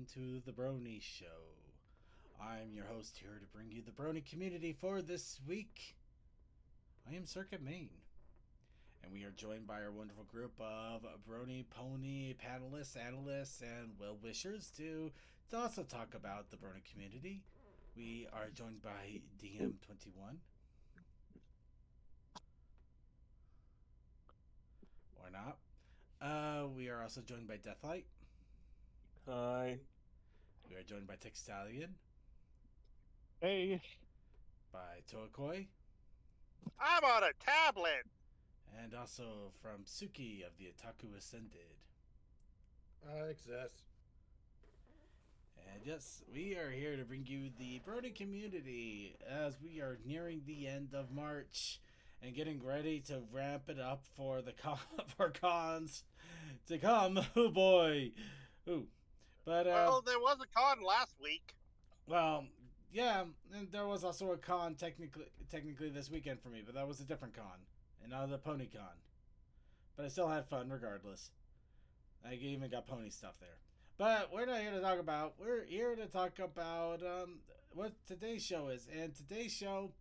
welcome to the Brony Show. I'm your host here to bring you the Brony community for this week. I am Circuit Main, and we are joined by our wonderful group of Brony Pony panelists, analysts, and well-wishers to also talk about the Brony community. We are joined by DM21. Or not. We are also joined by Deathlight. Hi. We are joined by Textalion. Hey. By Toakoi. I'm on a tablet. And also from Suki of the Otaku Ascended. I exist. And yes, we are here to bring you the Brony community as we are nearing the end of March and getting ready to ramp it up for the for cons to come. Oh boy. Ooh. But well, there was a con last week. Well, yeah, and there was also a con technically this weekend for me, but that was a different con, and not the pony con. But I still had fun regardless. I even got pony stuff there. But we're not here to talk about. We're here to talk about what today's show is, and today's show,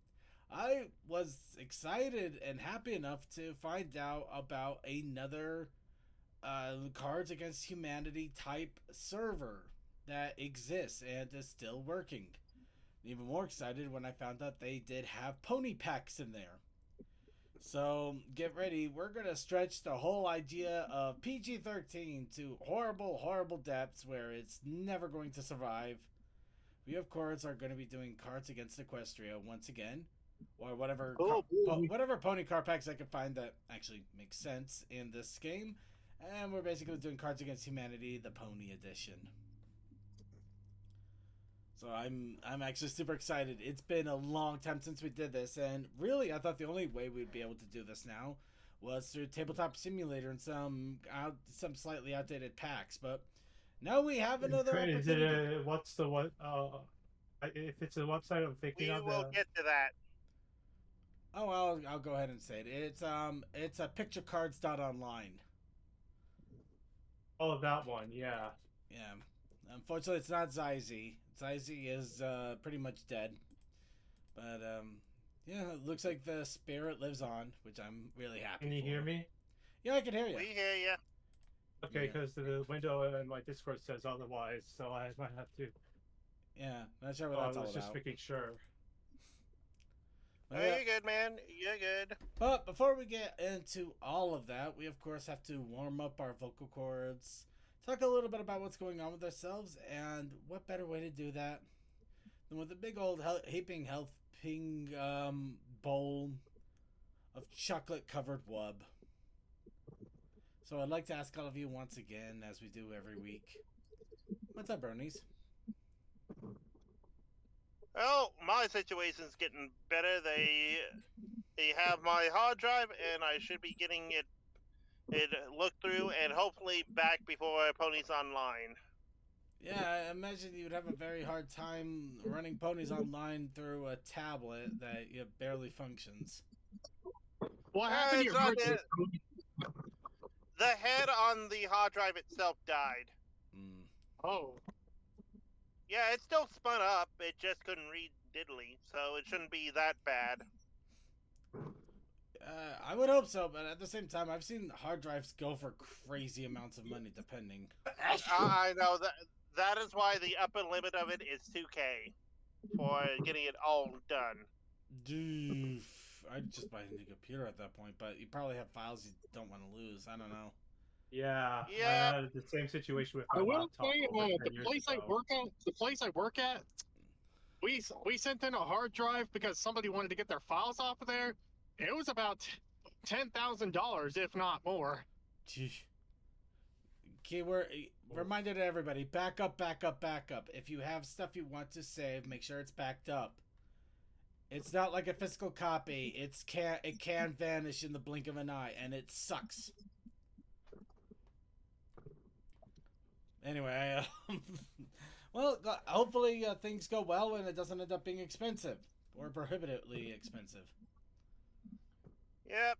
I was excited and happy enough to find out about another Cards Against Humanity type server that exists and is still working. Even more excited when I found out they did have pony packs in there. So get ready. We're going to stretch the whole idea of PG-13 to horrible, horrible depths where it's never going to survive. We, of course, are going to be doing Cards Against Equestria once again. Or whatever whatever pony card packs I can find that actually makes sense in this game. And we're basically doing Cards Against Humanity, the Pony Edition. So I'm actually super excited. It's been a long time since we did this, and really I thought the only way we'd be able to do this now was through Tabletop Simulator and some slightly outdated packs. But now we have another opportunity. Is it what's the what? If it's a website, I'm thinking of. We will get to that. Oh, I'll go ahead and say it. It's a picturecards.online. Oh, that one, yeah. Yeah. Unfortunately, it's not Zyzy. Zyzy is pretty much dead. But, yeah, it looks like the spirit lives on, which I'm really happy Can you hear me? Yeah, I can hear you. We hear you. Okay, because the window in my Discord says otherwise, so I might have to. Yeah, not sure what that's all about. I was just making sure. Oh, you're good, man. You're good. But before we get into all of that, we of course have to warm up our vocal cords, talk a little bit about what's going on with ourselves, and what better way to do that than with a big old heaping bowl of chocolate-covered wub. So I'd like to ask all of you once again, as we do every week, what's up, Bronies? Well, my situation's getting better. They have my hard drive, and I should be getting it looked through, and hopefully back before Pony's Online. Yeah, I imagine you'd have a very hard time running Ponies Online through a tablet that barely functions. What happened to your hard drive? The head on the hard drive itself died. Oh. Yeah, it still spun up. It just couldn't read diddly, so it shouldn't be that bad. I would hope so, but at the same time, I've seen hard drives go for crazy amounts of money, depending. I know that is why the upper limit of it is $2,000 for getting it all done. I'd just buy a new computer at that point, but you probably have files you don't want to lose. I don't know. Yeah. I had the same situation with my laptop. The place I work at, we sent in a hard drive because somebody wanted to get their files off of there. It was about $10,000, if not more. Keyword reminder to everybody: back up, back up, back up. If you have stuff you want to save, make sure it's backed up. It's not like a physical copy. It can vanish in the blink of an eye, and it sucks. Anyway, well, hopefully things go well and it doesn't end up being expensive or prohibitively expensive. Yep.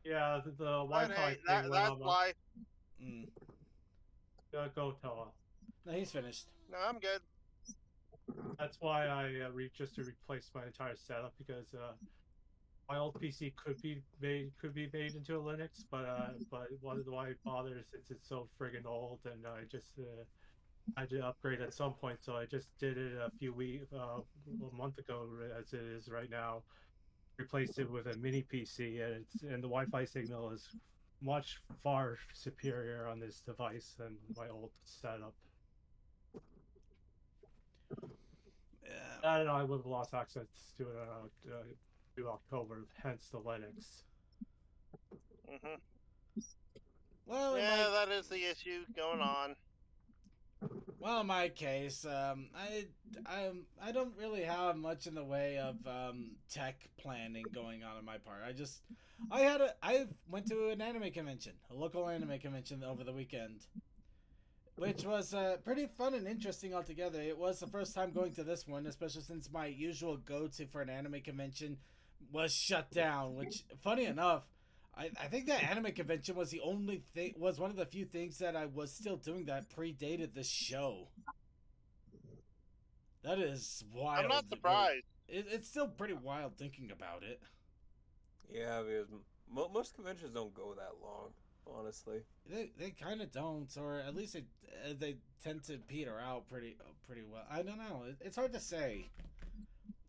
Yeah, the Wi-Fi that's life. Go, Toa. No, he's finished. No, I'm good. That's why I just to replace my entire setup because my old PC could be made into a Linux, but why bother since it's so friggin' old, and I just had to upgrade at some point, so I just did it a month ago as it is right now. Replaced it with a mini PC, and the Wi-Fi signal is much far superior on this device than my old setup. Yeah. I don't know. I would have lost access to it through October, hence the Linux. Hmm. Well, Yeah, that is the issue going on. Well, in my case, I don't really have much in the way of tech planning going on my part. I went to an anime convention, a local anime convention over the weekend, which was pretty fun and interesting altogether. It was the first time going to this one, especially since my usual go-to for an anime convention was shut down. Which, funny enough, I think that anime convention was was one of the few things that I was still doing that predated the show. That is wild. I'm not surprised. It's still pretty wild thinking about it. Yeah, because most conventions don't go that long, honestly. They kind of don't, or at least they tend to peter out pretty well. I don't know. It's hard to say.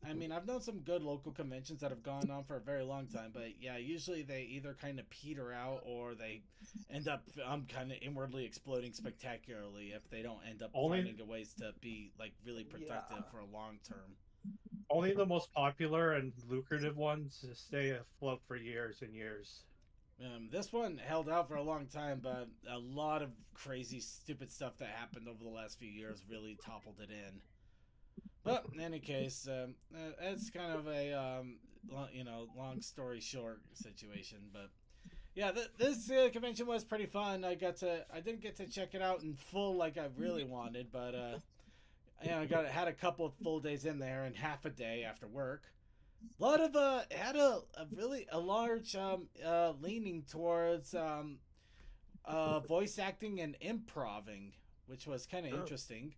I mean, I've known some good local conventions that have gone on for a very long time, but yeah, usually they either kind of peter out or they end up kind of inwardly exploding spectacularly if they don't end up finding ways to be like really productive for a long term. Only the most popular and lucrative ones stay afloat for years and years. This one held out for a long time, but a lot of crazy, stupid stuff that happened over the last few years really toppled it in. But in any case, it's kind of a long story short situation. But yeah, this convention was pretty fun. I didn't get to check it out in full like I really wanted, but I had a couple of full days in there and half a day after work. A lot of had a really large leaning towards voice acting and improving, which was kind of interesting.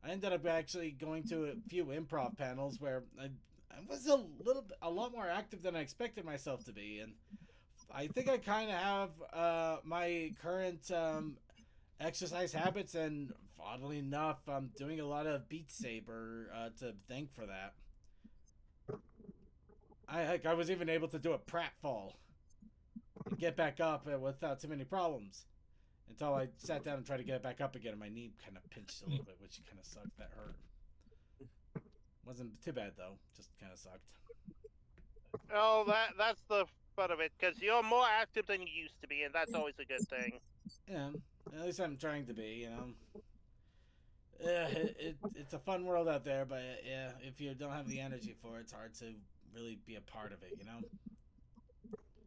I ended up actually going to a few improv panels where I was a lot more active than I expected myself to be, and I think I kind of have my current exercise habits, and oddly enough, I'm doing a lot of Beat Saber to thank for that. I was even able to do a pratfall and get back up without too many problems. Until I sat down and tried to get it back up again, and my knee kind of pinched a little bit, which kind of sucked. That hurt. Wasn't too bad though. Just kind of sucked. Oh, that's the fun of it, because you're more active than you used to be, and that's always a good thing. Yeah, at least I'm trying to be. It's a fun world out there, but yeah, if you don't have the energy for it, it's hard to really be a part of it.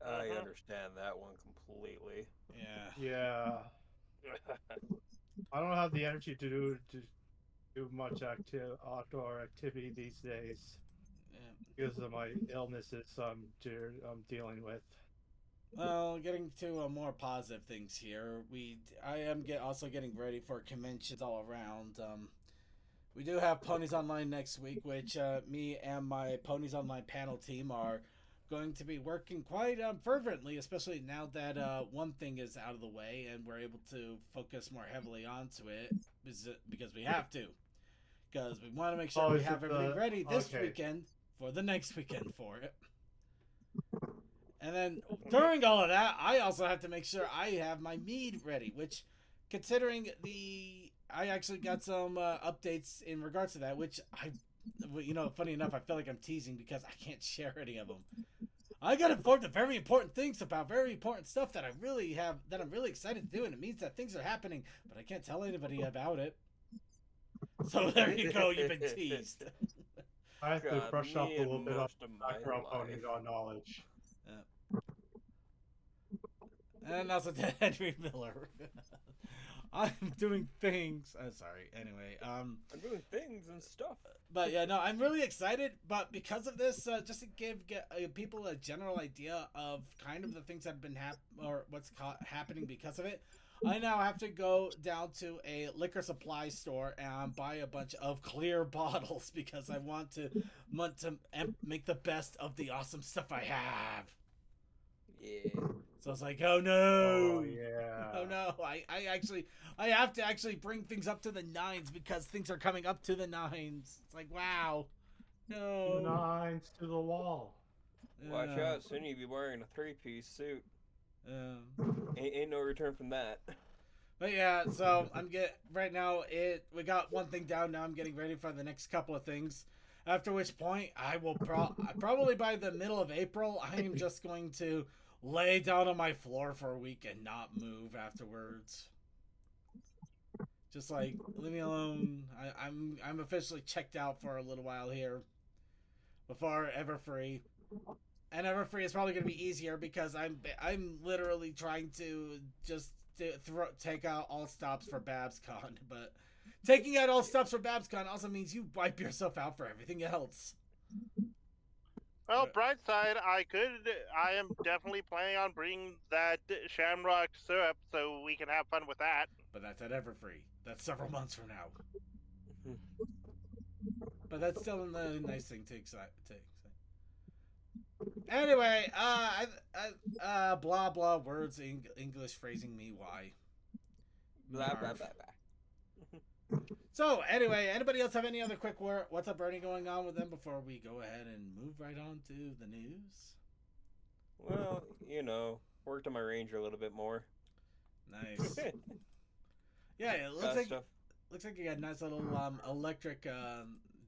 I understand that one completely. Yeah. I don't have the energy to do much outdoor activity these days because of my illnesses I'm dealing with. Well, getting to more positive things here, I am also getting ready for conventions all around. We do have Ponies Online next week, which me and my Ponies Online panel team are going to be working quite fervently, especially now that one thing is out of the way and we're able to focus more heavily onto it because we have to. Because we want to make sure we have everything ready this weekend for the next weekend for it. And then during all of that, I also have to make sure I have my mead ready, which, considering I actually got some updates in regards to that, which funny enough, I feel like I'm teasing because I can't share any of them. I got informed of very important things about very important stuff that I'm really excited to do, and it means that things are happening, but I can't tell anybody about it. So there you go, you've been teased. I have to brush up a little bit of background Ponies on knowledge. And also to Henry Miller. I'm doing things. Sorry. Anyway, I'm doing things and stuff. but yeah, no, I'm really excited. But because of this, just to give people a general idea of kind of the things that have been happening because of it, I now have to go down to a liquor supply store and buy a bunch of clear bottles because I want to make the best of the awesome stuff I have. Yeah. So it's like, oh no, Oh yeah. oh no, I have to actually bring things up to the 9s because things are coming up to the 9s. It's like, wow, no. 9s to the wall. Watch out, soon you'll be wearing a 3-piece suit. Ain't no return from that. But yeah, so right now. We got one thing down. Now I'm getting ready for the next couple of things. After which point, I will probably by the middle of April, I am just going to lay down on my floor for a week and not move afterwards. Just like, leave me alone. I'm officially checked out for a little while here before Everfree. And Everfree is probably going to be easier because I'm literally trying to just take out all stops for BabsCon. But taking out all stops for BabsCon also means you wipe yourself out for everything else. Well, bright side, I am definitely planning on bringing that shamrock syrup so we can have fun with that. But that's at Everfree. That's several months from now. But that's still a nice thing to excite. Anyway, blah blah words, English phrasing me. Why? Blah blah blah blah. So anyway, anybody else have any other quick what's up, Brony, going on with them before we go ahead and move right on to the news? Well, worked on my Ranger a little bit more. Nice. Yeah, it looks like you got a nice little electric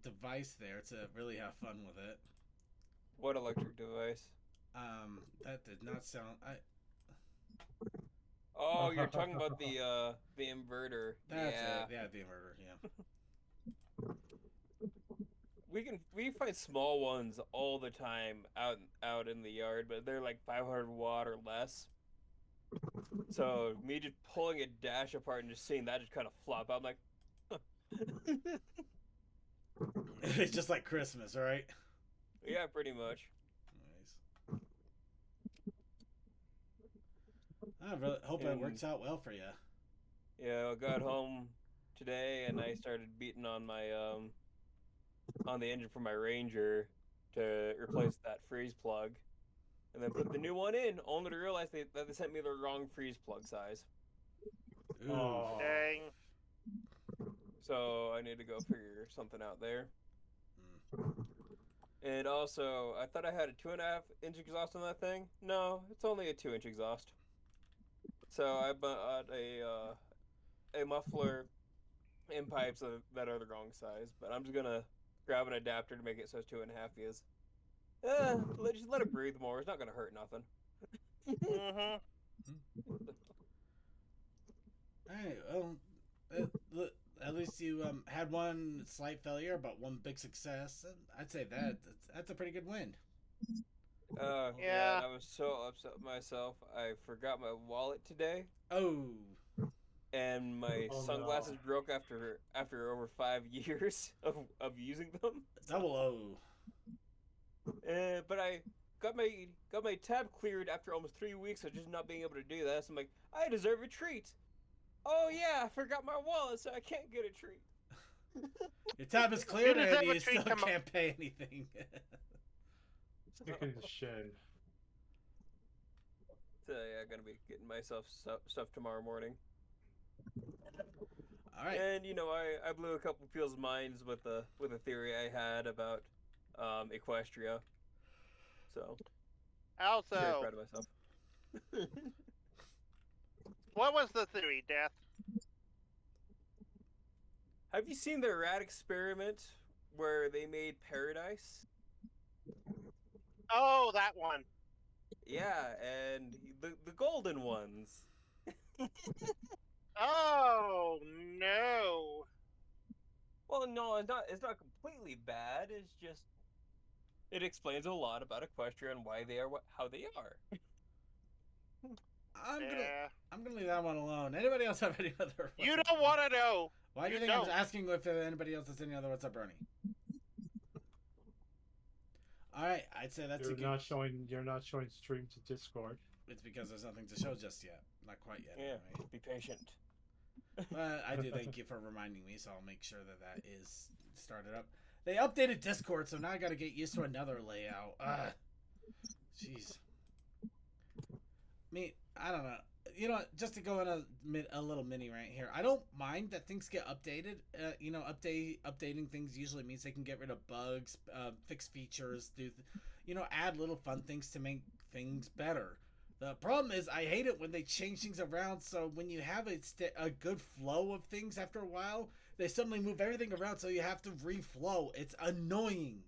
device there to really have fun with it. What electric device? That did not sound. Oh, you're talking about the inverter. That's yeah. it. Yeah, the inverter. Yeah. We find small ones all the time out in the yard, but they're like 500 watt or less. So me just pulling a dash apart and just seeing that just kind of flop out, I'm like, huh. It's just like Christmas, right? Yeah, pretty much. Nice. I really hope it works out well for you. Yeah, I got home today and I started beating on my on the engine for my Ranger to replace that freeze plug, and then put the new one in, only to realize that they sent me the wrong freeze plug size. Ooh. Oh. Dang. So I need to go figure something out there. And also, I thought I had a 2.5-inch exhaust on that thing. No, it's only a 2-inch exhaust. So I bought a muffler and pipes that are the wrong size. But I'm just gonna grab an adapter to make it so it's 2.5 because just let it breathe more. It's not gonna hurt nothing. Mm-hmm. Hey, at least you had one slight failure, but one big success. I'd say that's a pretty good win. Yeah. I was so upset with myself. I forgot my wallet today. Oh. And my sunglasses broke after over 5 years of using them. Double O. But I got my tab cleared after almost 3 weeks of just not being able to do that. So I'm like, I deserve a treat. Oh yeah, I forgot my wallet, so I can't get a treat. Your tab is cleared and you treat, still can't pay anything. Stick in the shed. So yeah, I'm gonna be getting myself stuff tomorrow morning. All right. And I blew a couple people's minds with a theory I had about Equestria. So very Also, proud of myself. what was the theory, Death? Have you seen the rat experiment where they made paradise? Oh, that one. Yeah, and the golden ones. Oh no. Well, no, it's not completely bad. It's just it explains a lot about Equestria and why they are how they are. I'm gonna leave leave that one alone. Anybody else have any other? You don't want to know. Why do you you think don't. I'm asking if anybody else has any other? What's up, Brony? All right, I'd say that's You're not showing stream to Discord. It's because there's nothing to show just yet. Not quite yet. Yeah, Anyway. be patient. But I do thank you for reminding me, so I'll make sure that is started up. They updated Discord, so now I got to get used to another layout. Jeez. I don't know. You know, just to go on a little mini rant here. I don't mind that things get updated. You know, updating things usually means they can get rid of bugs, fix features, add little fun things to make things better. The problem is I hate it when they change things around, so when you have a good flow of things after a while, they suddenly move everything around so you have to reflow. It's annoying.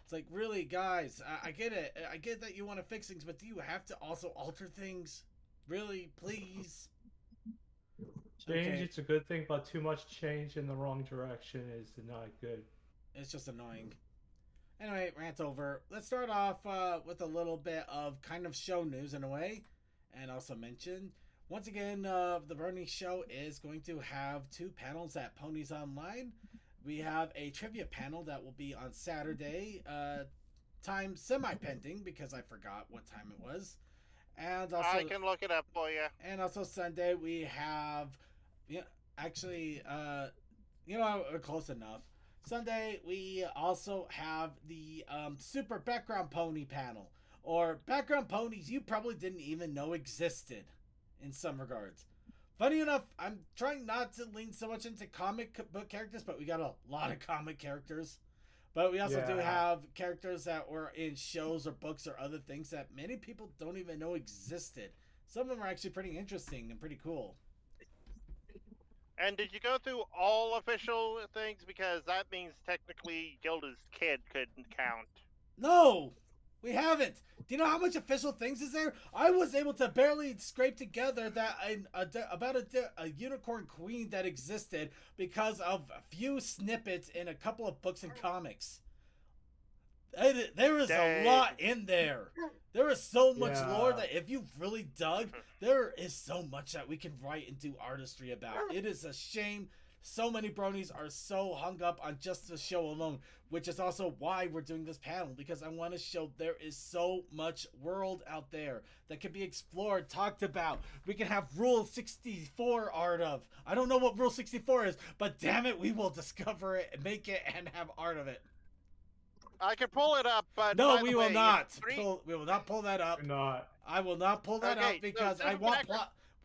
It's like, really, guys, I get it. I get that you want to fix things, but do you have to also alter things? Really? Please? Change, Okay. it's a good thing, but too much change in the wrong direction is not good. It's just annoying. Anyway, rant over. Let's start off with a little bit of kind of show news in a way. And also mention, once again, the Brony show is going to have 2 panels at Ponies Online. We have a trivia panel that will be on Saturday, time semi-pending because I forgot what time it was. And also, I can look it up for you. And also Sunday we have, close enough. Sunday we also have the Super Background Pony panel, or background ponies you probably didn't even know existed in some regards. Funny enough, I'm trying not to lean so much into comic book characters, but we got a lot of comic characters. But we also do have characters that were in shows or books or other things that many people don't even know existed. Some of them are actually pretty interesting and pretty cool. And did you go through all official things? Because that means technically Gilda's kid couldn't count. No! We haven't! Do you know how much official things is there? I was able to barely scrape together that about a unicorn queen that existed because of a few snippets in a couple of books and comics. There is a lot in there. There is so much lore that if you've really dug, there is so much that we can write and do artistry about. It is a shame so many bronies are so hung up on just the show alone, which is also why we're doing this panel, because I want to show there is so much world out there that can be explored, talked about. We can have Rule 64 art of. I don't know what Rule 64 is, but damn it, we will discover it, make it, and have art of it. I can pull it up, but no, by we the will way, not. three- We will not pull that up. You're not. I will not pull that Okay, up because so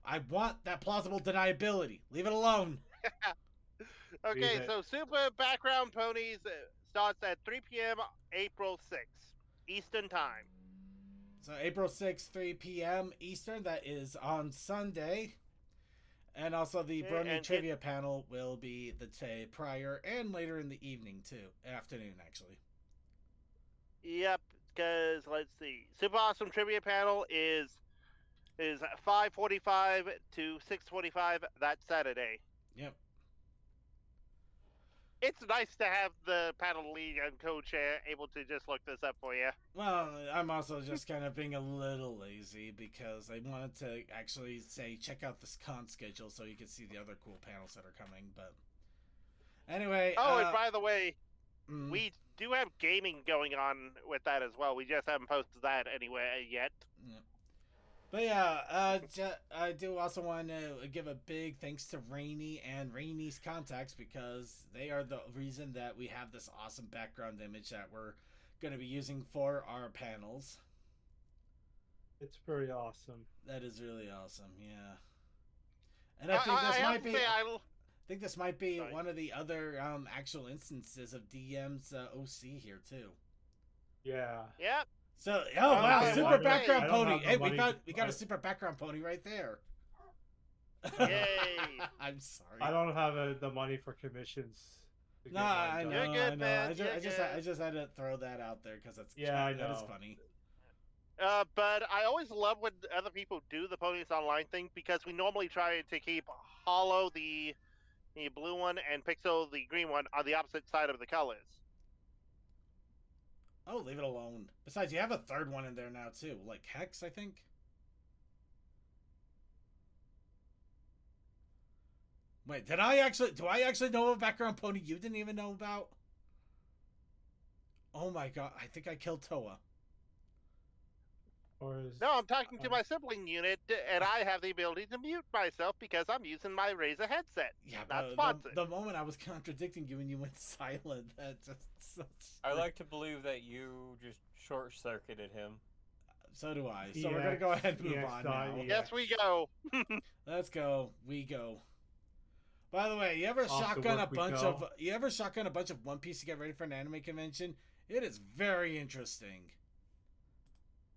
I want that plausible deniability. Leave it alone. Okay, Leave it. so Super Background Ponies starts at 3 p.m. April 6th, Eastern Time. So April 6th, 3 p.m. Eastern. That is on Sunday. And also the Okay, Brony and Trivia panel will be the day prior and later in the evening too. Afternoon, actually. Yep, because let's see, Super Awesome Trivia Panel is 5:45 to 6:45 that Saturday. Yep. It's nice to have the panel lead and co-chair able to just look this up for you. Well, I'm also just kind of being a little lazy because I wanted to actually say check out this con schedule so you can see the other cool panels that are coming. But anyway. Oh, and by the way, mm, we do have gaming going on with that as well. We just haven't posted that anywhere yet. yeah. But yeah, I do also want to give a big thanks to Rainy and Rainy's contacts because they are the reason that we have this awesome background image that we're going to be using for our panels. It's pretty awesome. That is really awesome, yeah. And I think this might be. I think this might be Sorry. one of the other actual instances of DM's OC here too. Yeah. Yep. So, wow, okay, super well, background I don't pony. have the Hey, money we got I- a super background pony right there. Yay. I'm sorry. I don't have the money for commissions. to get No, mine I done. know. You're good, I know. man. I You're just had to throw that out there because that's Yeah, I that is know. funny. But I always love when other people do the Ponies Online thing because we normally try to keep Hollow the blue one and Pixel the green one on the opposite side of the colors. Oh, leave it alone. Besides, you have a third one in there now too, like Hex, I think. Wait, do I actually know a background pony you didn't even know about? Oh my god, I think I killed Toa. Or is No, I'm talking to my sibling unit, and I have the ability to mute myself because I'm using my Razer headset. Yeah, Not but sponsored. the moment I was contradicting you and you went silent, that just so I like to believe that you just short circuited him. So do I. So we're gonna go ahead and move on now. EX. Yes, we go. Let's go. We go. By the way, you ever Off to shotgun a work we bunch go. of One Piece to get ready for an anime convention? It is very interesting.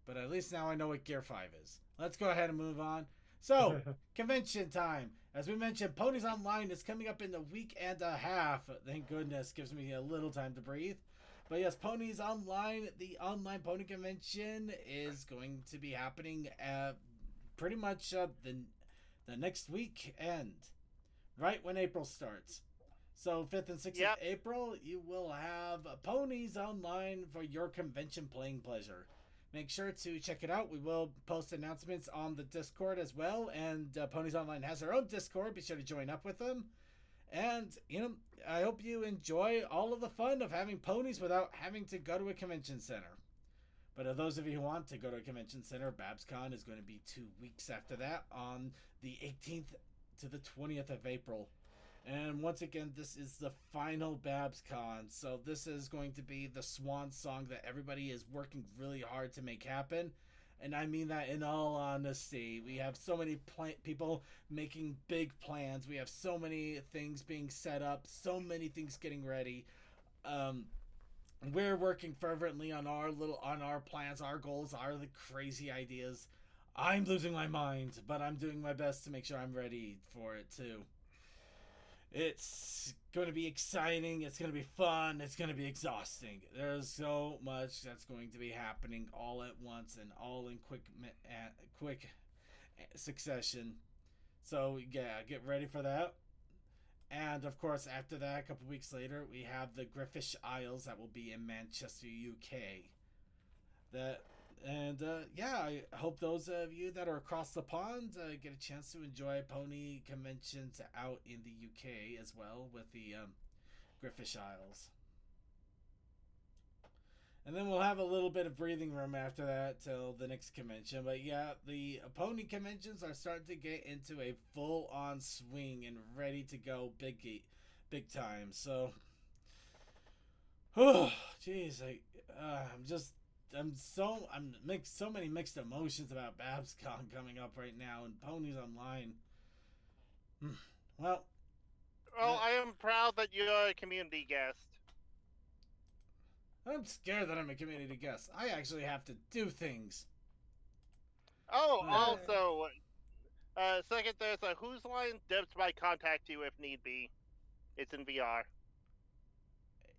But at least now I know what Gear 5 is. Let's go ahead and move on. So, convention time. As we mentioned, Ponies Online is coming up in a week and a half. Thank goodness, gives me a little time to breathe. But yes, Ponies Online, the online pony convention, is going to be happening pretty much the next week end, right when April starts. So 5th and 6th of April, you will have Ponies Online for your convention playing pleasure. Make sure to check it out. We will post announcements on the Discord as well. And Ponies Online has their own Discord. Be sure to join up with them. And, I hope you enjoy all of the fun of having ponies without having to go to a convention center. But of those of you who want to go to a convention center, BabsCon is going to be 2 weeks after that on the 18th to the 20th of April. And once again, this is the final BabsCon, so this is going to be the swan song that everybody is working really hard to make happen. And I mean that in all honesty. We have so many people making big plans. We have so many things being set up, so many things getting ready. We're working fervently on our plans, our goals, the crazy ideas. I'm losing my mind, but I'm doing my best to make sure I'm ready for it too. It's going to be exciting. It's going to be fun. It's going to be exhausting. There's so much that's going to be happening all at once and all in quick succession. So yeah, get ready for that. And of course, after that, a couple weeks later, we have the Griffish Isles that will be in Manchester, UK. I hope those of you that are across the pond get a chance to enjoy pony conventions out in the UK as well with the Griffish Isles. And then we'll have a little bit of breathing room after that till the next convention. But yeah, the pony conventions are starting to get into a full-on swing and ready to go big time. So, oh, jeez, I'm so many mixed emotions about BabsCon coming up right now and Ponies Online. Well, I am proud that you're a community guest. I'm scared that I'm a community guest. I actually have to do things. Oh, also, second, there's a Whose Line Debs might contact you if need be. It's in VR.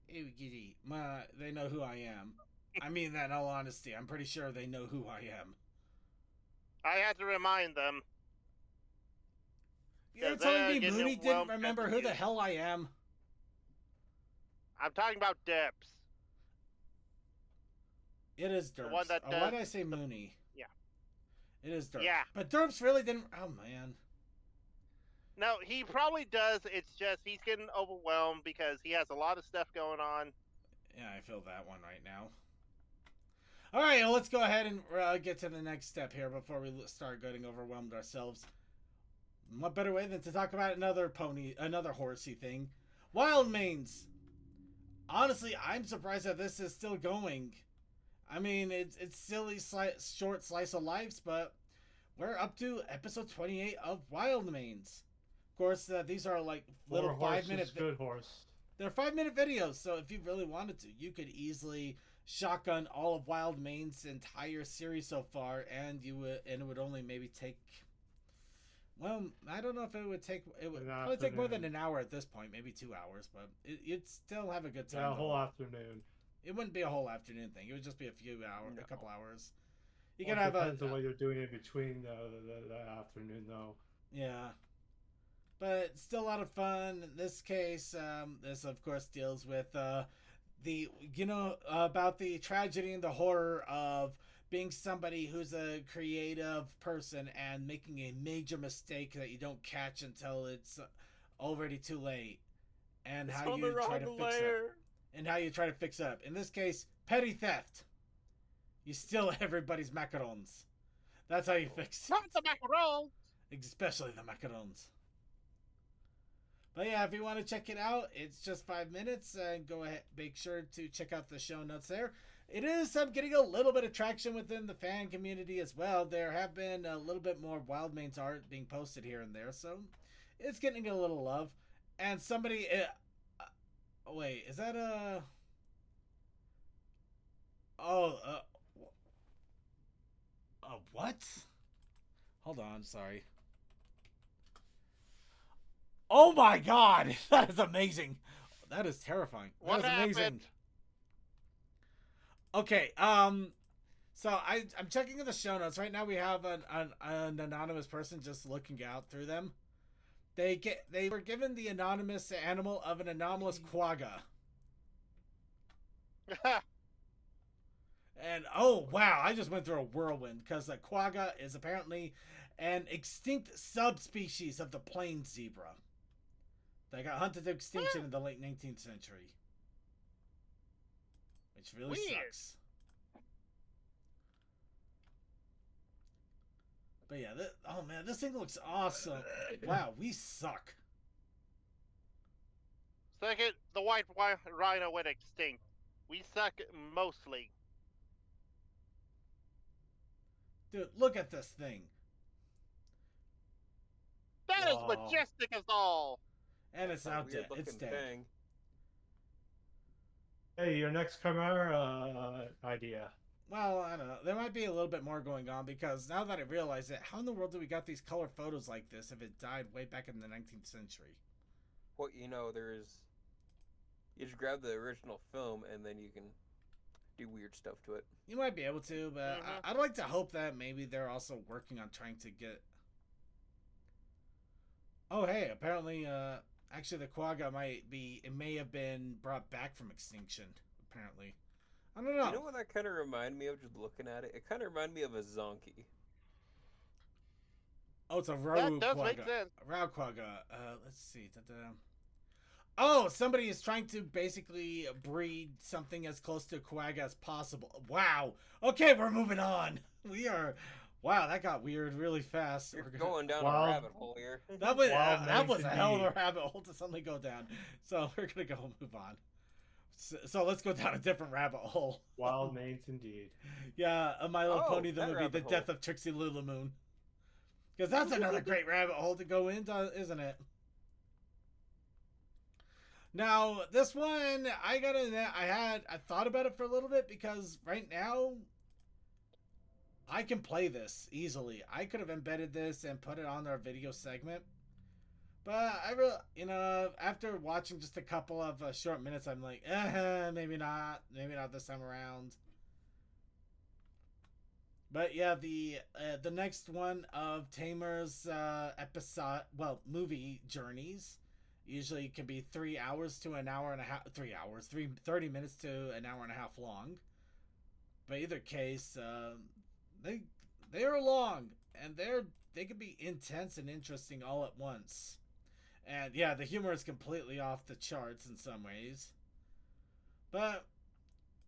Ew, giddy. They know who I am. I mean that in all honesty. I'm pretty sure they know who I am. I had to remind them. You're telling me Mooney didn't remember who the hell I am? I'm talking about Debs. It is Derps. The one that why did I say Mooney? Yeah. It is Derps. Yeah. But Derps really didn't... Oh, man. No, he probably does. It's just he's getting overwhelmed because he has a lot of stuff going on. Yeah, I feel that one right now. All right, well, let's go ahead and get to the next step here before we start getting overwhelmed ourselves. What better way than to talk about another horsey thing? Wild Manes. Honestly, I'm surprised that this is still going. I mean, it's silly short slice of lives, but we're up to episode 28 of Wild Manes. Of course, these are like little 5-minute. Good horse. They're 5-minute videos, so if you really wanted to, you could easily shotgun all of Wild Mane's entire series so far, and it would only maybe take. Well, I don't know if it would take. It would probably take more than an hour at this point, maybe 2 hours, but you'd still have a good time. Yeah, a whole afternoon. It wouldn't be a whole afternoon thing. It would just be a few hours, a couple hours. You Well, could have depends on what you're doing in between the afternoon, though. Yeah. But it's still a lot of fun. In this case, this of course deals with about the tragedy and the horror of being somebody who's a creative person and making a major mistake that you don't catch until it's already too late, and It's how on the you try to wrong fix it. layer. And how you try to fix it up. In this case, petty theft. You steal everybody's macarons. That's how you fix it. Not the macaron. Especially the macarons. But yeah, if you want to check it out, it's just 5 minutes. And go ahead, make sure to check out the show notes there. It is getting a little bit of traction within the fan community as well. There have been a little bit more Wildmains art being posted here and there, so it's getting a little love. And somebody, wait, is that a? What? Hold on, sorry. Oh my God, that is amazing. That is terrifying. What That is amazing. happened? Okay, so I'm checking in the show notes right now. We have an anonymous person just looking out through them. They were given the anonymous animal of an anomalous quagga. And oh wow, I just went through a whirlwind because the quagga is apparently an extinct subspecies of the plains zebra. They got hunted to extinction in the late 19th century. Which really Weird. sucks. But yeah, oh man, this thing looks awesome. Wow, we suck. Second, the white rhino went extinct. We suck mostly. Dude, look at this thing. That is Wow. majestic as all. And it's A out dead. weird-looking It's dead. thing. Hey, your next Chimera idea. Well, I don't know. There might be a little bit more going on because now that I realize it, how in the world do we got these color photos like this if it died way back in the 19th century? Well, you know, you just grab the original film and then you can do weird stuff to it. You might be able to, but Mhm. I'd like to hope that maybe they're also working on trying to get... Oh, hey, apparently, actually the quagga may have been brought back from extinction, apparently. I don't know. You know what that kind of reminded me of just looking at it? It kind of reminded me of a zonkey. Oh, it's a That Rahu does quagga. make sense. A Rahu quagga. Let's see. Da-da. Oh, somebody is trying to basically breed something as close to a quagga as possible. Wow. Okay, we're moving on. We are... Wow, that got weird really fast. You're We're going down Wow. a rabbit hole here. That was Wild that was names a hell of a indeed. rabbit hole to suddenly go down. So we're gonna go move on. So let's go down a different rabbit hole. Wild mains indeed. Yeah, My Little Oh, Pony the that movie, The rabbit Death hole. of Trixie Lulamoon. Because that's another great rabbit hole to go into, isn't it? Now this one, I thought about it for a little bit because right now I can play this easily. I could have embedded this and put it on our video segment. But I really, after watching just a couple of short minutes, I'm like, maybe not this time around. But yeah, the next one of Tamer's movie journeys usually can be 3 hours to an hour and a half, 30 minutes to an hour and a half long. But either case, they are long and they can be intense and interesting all at once. And yeah, the humor is completely off the charts in some ways. But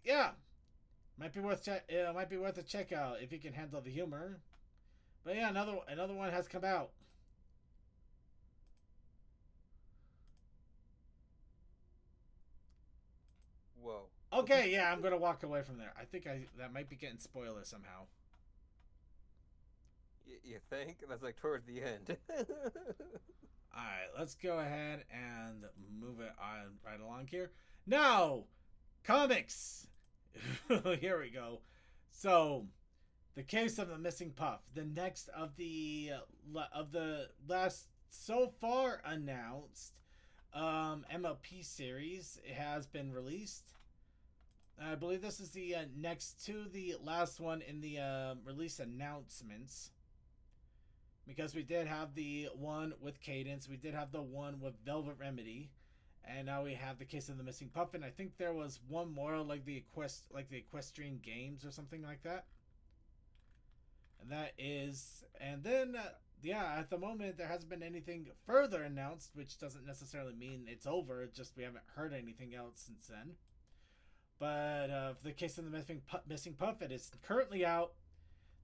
yeah, might be worth a check out if you can handle the humor. But yeah, another one has come out. Whoa. Okay, yeah, I'm gonna walk away from there. I think that might be getting spoiler somehow. You think? That's like towards the end. Alright, let's go ahead and move it on right along here. Now, comics! Here we go. So, The Case of the Missing Puff. The next of the last so far announced MLP series has been released. I believe this is the next to the last one in the release announcements. Because we did have the one with Cadence, we did have the one with Velvet Remedy, and now we have The Case of the Missing Puff, and I think there was one more like the Equestrian Games or something like that. And then yeah, at the moment there hasn't been anything further announced, which doesn't necessarily mean it's over. It's just we haven't heard anything else since then. But for the case of the missing puff, it is currently out.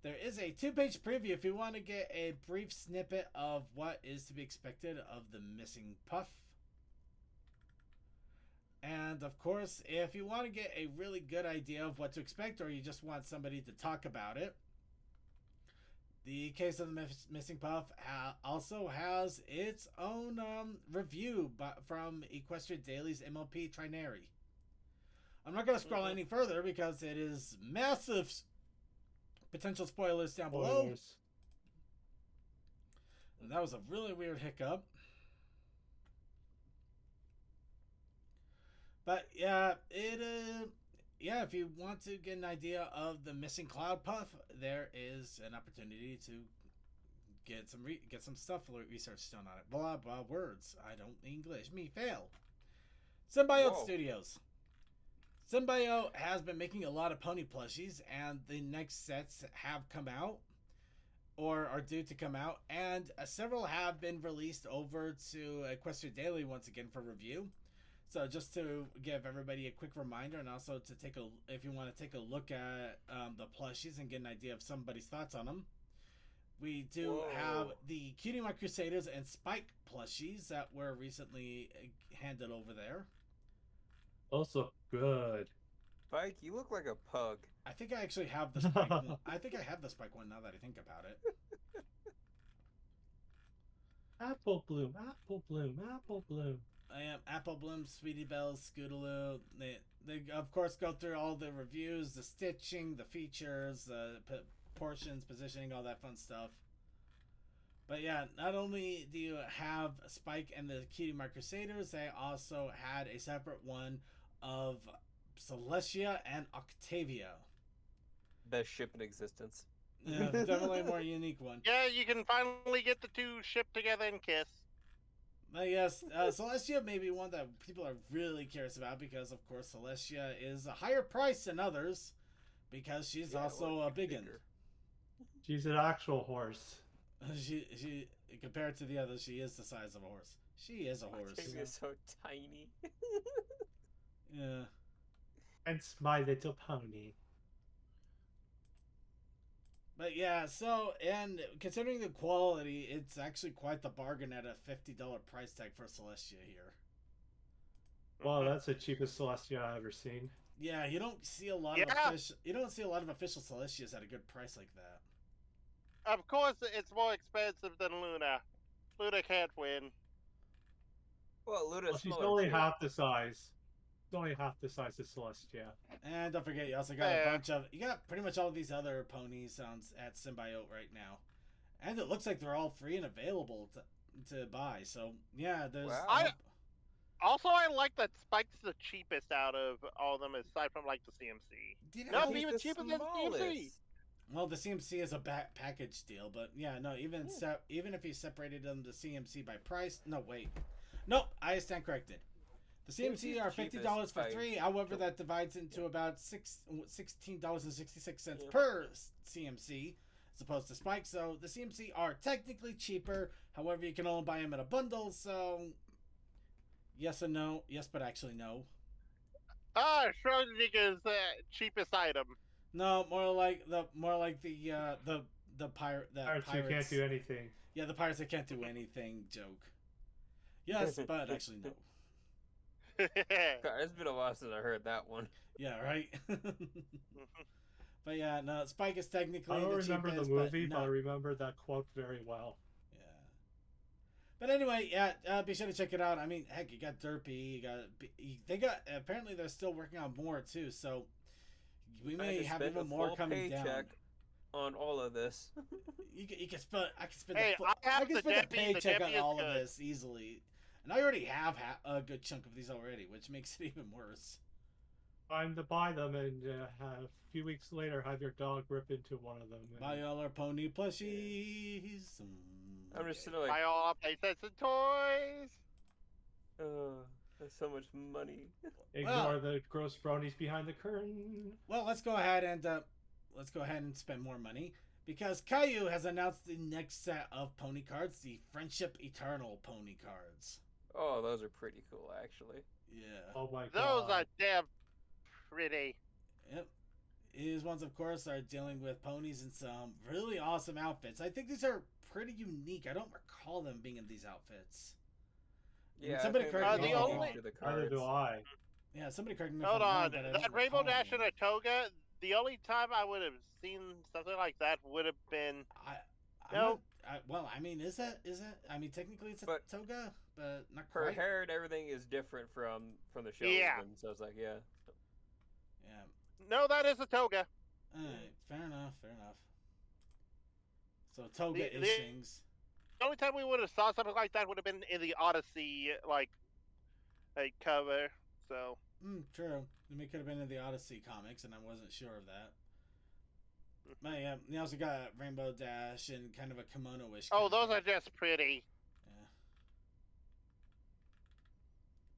There is a 2-page preview if you want to get a brief snippet of what is to be expected of the missing puff. And of course, if you want to get a really good idea of what to expect, or you just want somebody to talk about it, the case of the missing puff also has its own review from Equestria Daily's MLP Trinary. I'm not going to scroll any further because it is massive potential spoilers down below. And that was a really weird hiccup. But yeah, if you want to get an idea of the missing cloud puff, there is an opportunity to get some stuff research done on it. Blah blah words. I don't English. Me fail. Symbiote Studios. Symbiote has been making a lot of pony plushies, and the next sets have come out or are due to come out, and several have been released over to Equestria Daily once again for review. So just to give everybody a quick reminder, and also to if you want to take a look at the plushies and get an idea of somebody's thoughts on them, we do have the Cutie Mark Crusaders and Spike plushies that were recently handed over there. Those look good. Spike, you look like a pug. I think I actually have the Spike one. I think I have the Spike one now that I think about it. Apple Bloom, Apple Bloom, Apple Bloom. I am Apple Bloom, Sweetie Bells, Scootaloo. They of course go through all the reviews, the stitching, the features, the portions, positioning, all that fun stuff. But yeah, not only do you have Spike and the Cutie Mark Crusaders, they also had a separate one of Celestia and Octavia. Best ship in existence. Yeah, definitely a more unique one. Yeah, you can finally get the two shipped together and kiss. But yes, Celestia may be one that people are really curious about because, of course, Celestia is a higher price than others because she's also a biggin. She's an actual horse. She compared to the others, she is the size of a horse. She is a horse. Octavia is so tiny. Yeah. Hence My Little Pony. But yeah, so, and considering the quality, it's actually quite the bargain at a $50 price tag for Celestia here. Well, that's the cheapest Celestia I've ever seen. Yeah, you don't see a lot of official Celestias at a good price like that. Of course, it's more expensive than Luna. Luna can't win. Well, Luna's She's smaller, only too. half the size. She's only half the size of Celestia. And don't forget, you also got a bunch of, you got pretty much all of these other ponies at Symbiote right now. And it looks like they're all free and available to buy. So, yeah, there's... Wow. Also, I like that Spike's the cheapest out of all of them, aside from, like, the CMC. Not He's even the cheaper than smallest. CMC. Well, the CMC is a package deal, but yeah, no, even if you separated them, the CMC by price, no, wait. Nope, I stand corrected. The CMC are $50 for 3, however, that divides into about $16.66 per CMC, as opposed to Spike, so the CMC are technically cheaper, however, you can only buy them in a bundle, so yes and no. Yes, but actually no. Schrodinger's cheapest item. No, more like the pirate Pirates who can't do anything. Yeah, the pirates that can't do anything joke. Yes, but actually no. God, it's been a while since I heard that one. Yeah, right. But yeah, no, Spike is technically. I don't remember the movie, but I no. remember that quote very well. Yeah. But anyway, yeah, be sure to check it out. I mean, heck, you got Derpy, apparently they're still working on more too, so we may have even more coming down. On all of this. You can spend. I can spend. Hey, I can spend a paycheck on Debbie is all good. of this easily, and I already have a good chunk of these already, which makes it even worse. Time to buy them, and a few weeks later, have your dog rip into one of them. Buy all our pony plushies. I'm just sitting like, Buy all our playsets and toys. that's so much money. Ignore the gross bronies behind the curtain. Well, let's go ahead and spend more money because Caillou has announced the next set of pony cards, the Friendship Eternal pony cards. Oh, those are pretty cool, actually. Yeah. Oh my Those god. are damn pretty. Yep. These ones, of course, are dealing with ponies in some really awesome outfits. I think these are pretty unique. I don't recall them being in these outfits. Yeah, somebody I think correct they me. all The only- do the Neither do cards. I. Yeah, somebody correct me if Hold I'm on. wrong, but I That don't Rainbow recall Dash and them. a toga, the only time I would have seen something like that would have been. Well, I mean, is that? I mean, technically it's a But toga, but not Her quite. hair and everything is different from the show. Yeah. Even, so it's like, yeah. Yeah. No, that is a toga. Alright, fair enough, fair enough. So toga The- ishings. The only time we would have saw something like that would have been in the Odyssey, like cover. So True. It could have been in the Odyssey comics, and I wasn't sure of that. But yeah, you also got Rainbow Dash and kind of a kimono-ish. oh, kind of those thing. are just pretty. Yeah.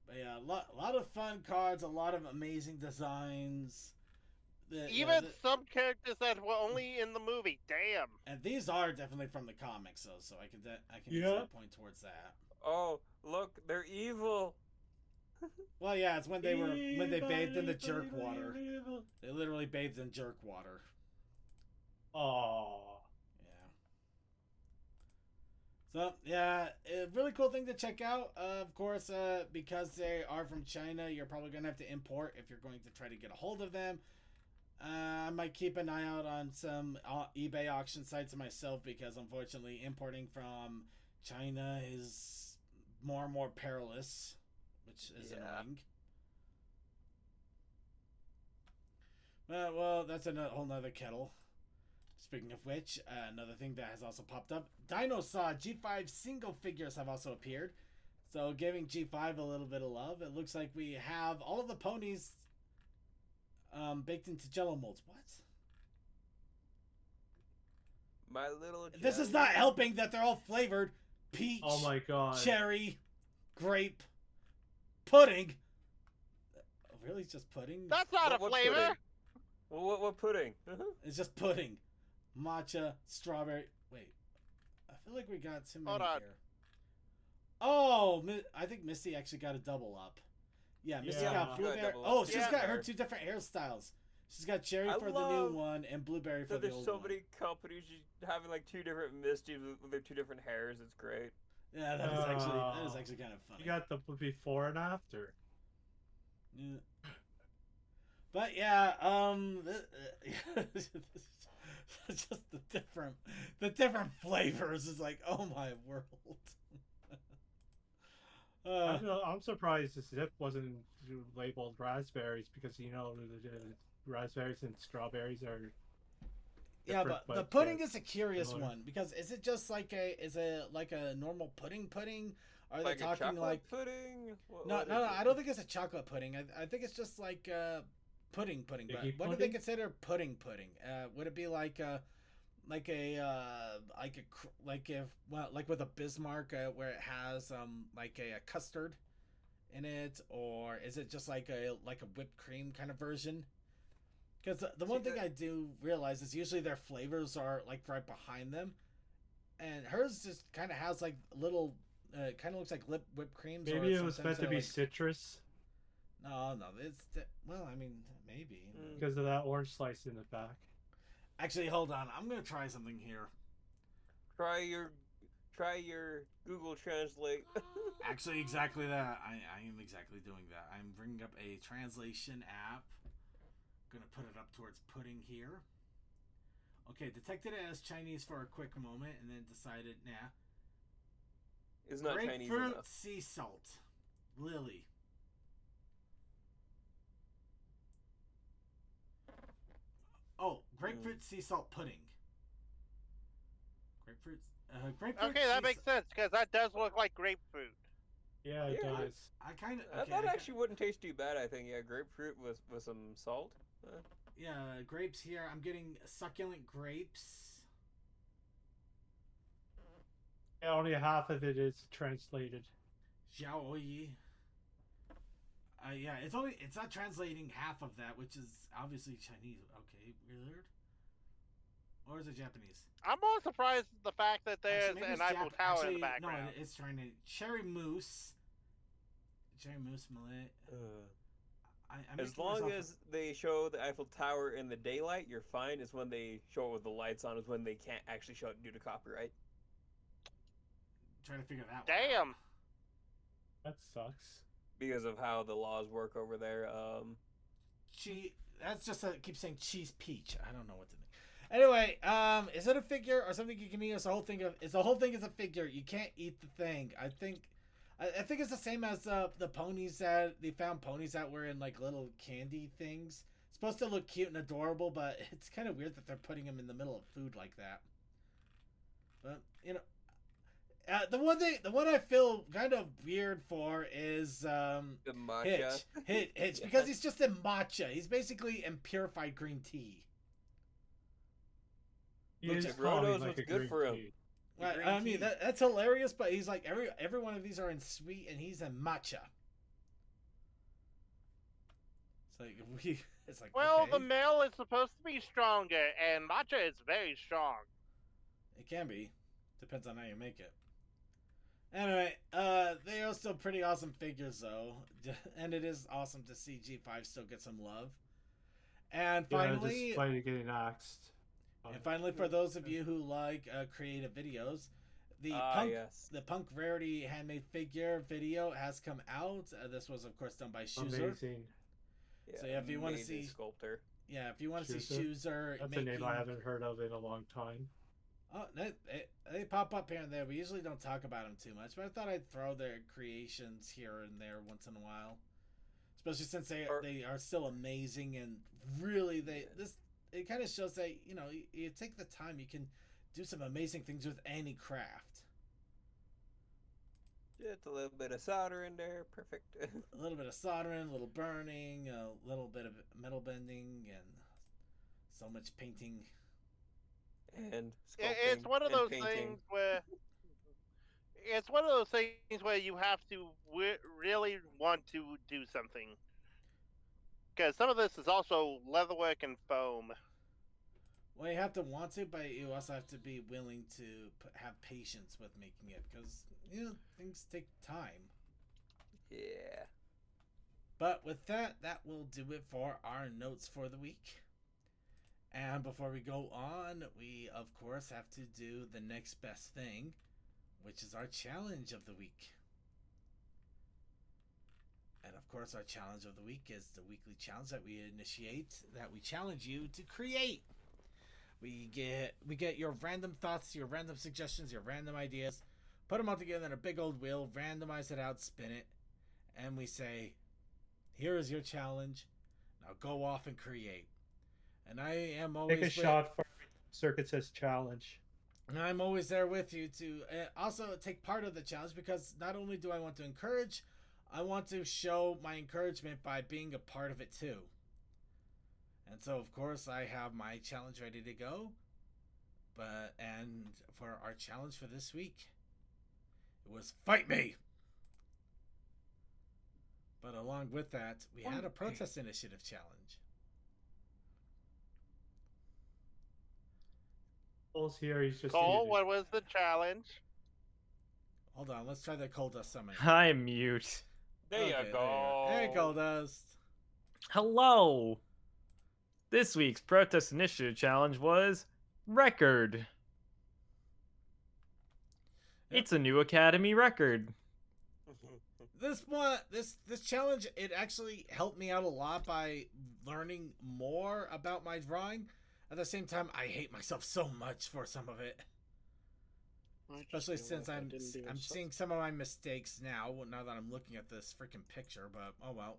But yeah, a lot of fun cards, a lot of amazing designs. Even some characters that were only in the movie. Damn. And these are definitely from the comics, though, so I can Yeah. easily point towards that. Oh, look, they're evil. Well, yeah, it's when they bathed in the Evil, jerk evil, water. evil, evil. They literally bathed in jerk water. Aw. Yeah. So yeah, a really cool thing to check out. Of course, because they are from China, you're probably gonna have to import if you're going to try to get a hold of them. I might keep an eye out on some eBay auction sites myself because unfortunately importing from China is more and more perilous, which is annoying. Well, that's a whole nother kettle. Speaking of which, another thing that has also popped up, Dinosaur G5 single figures have also appeared. So giving G5 a little bit of love. It looks like we have all of the ponies baked into Jello molds. What? My little. This is not helping that they're all flavored peach, Oh my god. cherry, grape, pudding. Really, it's just pudding? That's not a What flavor. pudding? Well, what pudding? It's just pudding. Matcha, strawberry. Wait, I feel like we got too many Hold on. here. Oh, I think Misty actually got a double up. Yeah, Misty Yeah. got She got a blueberry. double Oh, up. she's Yeah. got her two different hairstyles. She's got cherry I for the love new one and blueberry for So the there's old so one. many companies having like two different Misties with their two different hairs. It's great. Yeah, that is actually kind of funny. You got the before and after. Yeah. But yeah, just the different flavors is like, oh my world. I'm surprised this zip wasn't labeled raspberries because you know the raspberries and strawberries are. Yeah, different, but the but, pudding is a curious similar. one because is it just like a normal pudding? Are Like they a talking chocolate like pudding? no, What no, is no, it? I don't think it's a chocolate pudding. I think it's just like pudding. But Sticky what do they pudding? consider pudding? Would it be like with a Bismarck where it has like a custard in it, or is it just like a whipped cream kind of version? Because the one thing I do realize is usually their flavors are like right behind them, and hers just kind of has like little, kind of looks like whipped creams. Maybe or it was sometimes meant to they're be like, citrus no, well, I mean, maybe. because of that orange slice in the back. Actually, hold on, I'm gonna try something here. Try your Google Translate. Actually, exactly that. I am exactly doing that. I'm bringing up a translation app. Gonna put it up towards pudding here. Okay, detected it as Chinese for a quick moment and then decided, nah. It's not Chinese Grapefruit enough. sea salt. Lily. Oh, grapefruit sea salt pudding. Grapefruit. Okay, that makes sense because that does look like grapefruit. Yeah, it Yeah. does. I kind of. That actually wouldn't taste too bad. I think. Yeah, grapefruit with some salt. Yeah, grapes here. I'm getting succulent grapes. Yeah, only half of it is translated. Xiaoyi. Yeah, it's not translating half of that, which is obviously Chinese. Okay, weird. Or is it Japanese? I'm more surprised at the fact that Actually, there's maybe an it's Eiffel Tower Actually, in the background. No, it's trying to cherry moose. Cherry moose Malay. I'm As making long myself- as they show the Eiffel Tower in the daylight, you're fine. Is when they show it with the lights on is when they can't actually show it due to copyright. trying to figure that one Damn. out. That sucks. Because of how the laws work over there. That's just keep saying cheese peach. I don't know what to think. Anyway, is it a figure or something you can eat? It's the whole thing is a figure. You can't eat the thing. I think it's the same as the ponies that they found ponies that were in like little candy things. It's supposed to look cute and adorable, but it's kind of weird that they're putting them in the middle of food like that. But you know, the one I feel kind of weird for is The matcha. Hitch because he's just in matcha. He's basically in purified green tea. He Looks is like Bro calling knows like what's a good green for him. tea. The green I mean tea. that's hilarious, but he's like every one of these are in sweet and he's in matcha. It's like Well, okay. the male is supposed to be stronger, and matcha is very strong. It can be. Depends on how you make it. Anyway, they are still pretty awesome figures though. And it is awesome to see G5 still get some love. And finally, despite it getting axed. and finally for those of you who like creative videos, the Yes. Punk Rarity handmade figure video has come out. This was of course done by Schuzer. Amazing. Yeah, So, yeah, if you wanna amazing see- sculptor. Yeah, if you want to see Schuzer? Schuzer That's making... a name I haven't heard of in a long time. Oh, they pop up here and there. We usually don't talk about them too much, but I thought I'd throw their creations here and there once in a while, especially since they are still amazing and really it kind of shows that you take the time, you can do some amazing things with any craft. Just a little bit of solder in there, perfect. A little bit of soldering, a little burning, a little bit of metal bending, and so much painting. And It's sculpting one of and those painting. things where you have to really want to do something, because some of this is also leatherwork and foam. Well, you have to want to, but you also have to be willing to have patience with making it, because things take time. Yeah. But with that will do it for our notes for the week. And before we go on, we of course have to do the next best thing, which is our challenge of the week. And of course, our challenge of the week is the weekly challenge that we initiate, that we challenge you to create. We get your random thoughts, your random suggestions, your random ideas, put them all together in a big old wheel, randomize it out, spin it, and we say, here is your challenge. Now go off and create. And I am always Take a shot for Circuit says challenge. And I'm always there with you to also take part of the challenge, because not only do I want to encourage, I want to show my encouragement by being a part of it too. And so, of course, I have my challenge ready to go. And for our challenge for this week, it was Fight Me! But along with that, we had a protest initiative challenge. Cole's here. He's just Cole, muted. what was the challenge? Hold on, let's try the coal dust summon. I'm mute. There Okay, you go. Hey, coal dust. Hello. This week's protest initiative challenge was record. Yep. It's a new Academy record. This challenge, it actually helped me out a lot by learning more about my drawing. At the same time, I hate myself so much for some of it, especially since I'm seeing some of my mistakes now that I'm looking at this freaking picture. But oh well.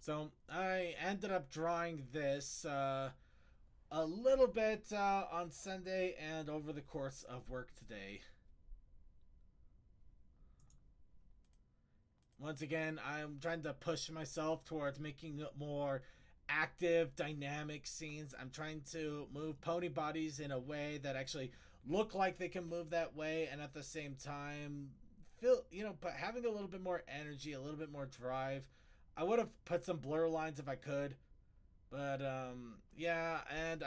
So I ended up drawing this a little bit on Sunday and over the course of work today. Once again, I'm trying to push myself towards making more active, dynamic scenes. I'm trying to move pony bodies in a way that actually look like they can move that way, and at the same time but having a little bit more energy, a little bit more drive. I would have put some blur lines if I could, But yeah, and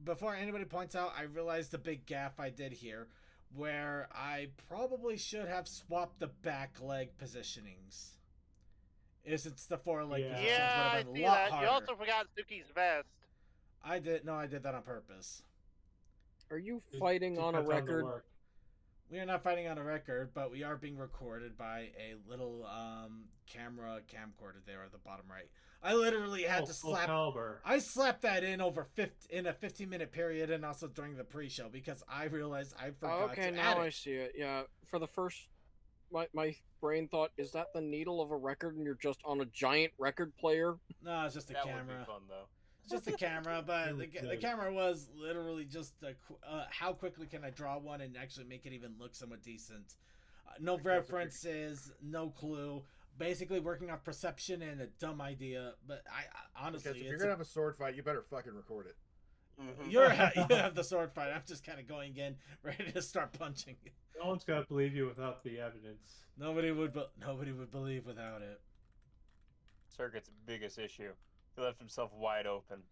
before anybody points out, I realized the big gaffe I did here, where I probably should have swapped the back leg positionings. Since the foreleg Yeah. positions Yeah, would I have been see a lot that. harder. You also forgot Suki's vest. I did that on purpose. Are you Just fighting on a depends the record? work. We are not fighting on a record, but we are being recorded by a little camcorder there at the bottom right. I literally had to Full slap. caliber. I slapped that in in a 15-minute period, and also during the pre-show because I realized I forgot Okay, to now add I it. see it. Yeah, for the first, my brain thought, is that the needle of a record, and you're just on a giant record player? No, it's just a That would camera. be fun though. It's just a camera, but It the was camera was literally just how quickly can I draw one and actually make it even look somewhat decent. No references, no clue. Basically working off perception and a dumb idea. But I honestly, Because if you're gonna have a sword fight, you better fucking record it. Mhm. you have the sword fight. I'm just kind of going in, ready to start punching. No one's gonna believe you without the evidence. Nobody would believe without it. Circuit's biggest issue. He left himself wide open.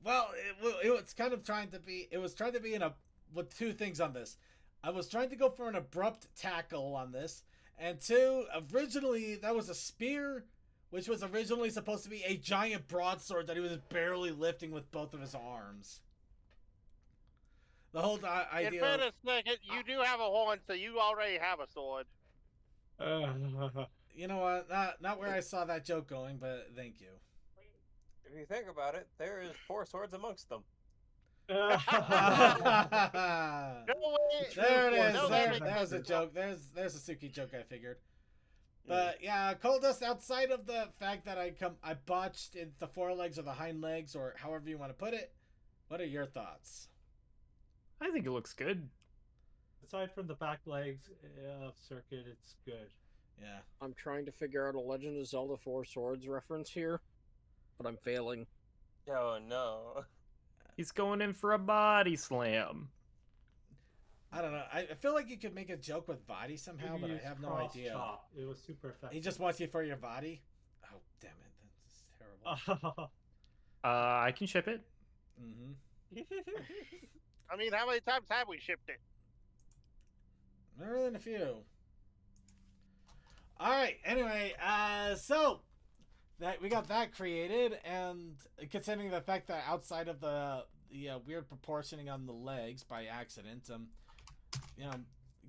Well, it was kind of trying to be. It was trying to be with two things on this. I was trying to go for an abrupt tackle on this, and two, originally that was a spear, which was originally supposed to be a giant broadsword that he was barely lifting with both of his arms. The whole idea. In fairness, Circuit, you do have a horn, so you already have a sword. You know what? Not where I saw that joke going, but thank you. If you think about it, there is 4 swords amongst them. No way. There it is. No, There's a joke. There's a Suki joke I figured. But yeah, Coldust, outside of the fact that I botched the forelegs or the hind legs or however you want to put it, what are your thoughts? I think it looks good. Aside from the back legs of Circuit, it's good. Yeah. I'm trying to figure out a Legend of Zelda 4 Swords reference here, but I'm failing. Oh no. He's going in for a body slam. I don't know. I feel like you could make a joke with body somehow, Maybe but I it's have no cross idea. chop. It was super effective. He just wants you for your body? Oh, damn it. That's terrible. I can ship it. Mm-hmm. I mean, how many times have we shipped it? More than a few. All right. Anyway, so that we got that created, and considering the fact that outside of the weird proportioning on the legs by accident,